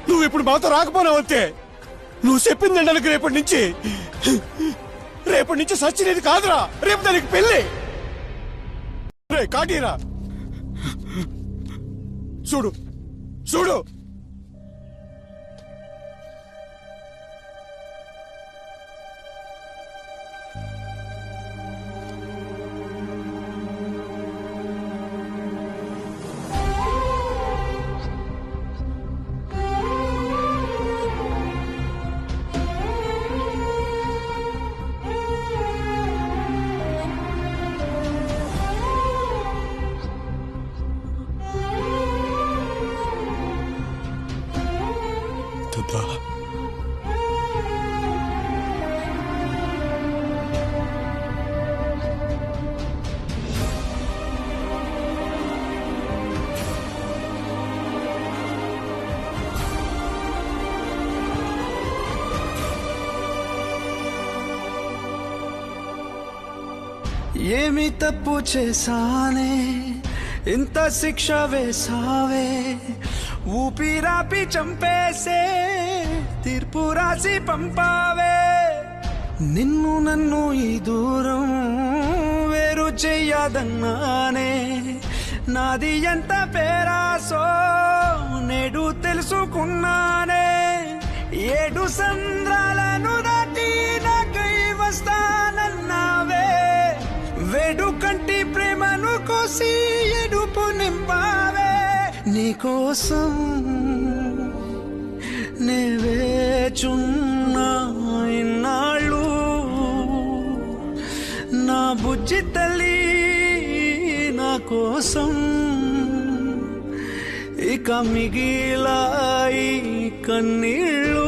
నువ్వు ఇప్పుడు మాతో రాకపోనావు అంతే. నువ్వు చెప్పింది నాకు రేపటి నుంచి సచ్చినది కాదురా, రేపు దానికి పెళ్ళి. రే కాటీరా, చూడు చూడు. ఏమి తప్పు చేశానే ఇంత శిక్ష వేసావే, ఊపిరాపి చంపేసే తీర్పు రాసి పంపావే. నిన్ను నన్ను ఈ దూరం వేరు చెయ్యదన్నానే, నాది ఎంత పేరాసో నేడు తెలుసుకున్నానే. 7 సంద్రాలను దాటి నాకై వస్తానన్నావే, వేడు కంటి ప్రేమను కోసి ఎడుపు నింపావే. నీకోసం నే వేచున్నా ఇన్నాళ్ళు, నా బుజ్జి తల్లి నా కోసం. ఇక మిగిలాయి కన్నీళ్ళు.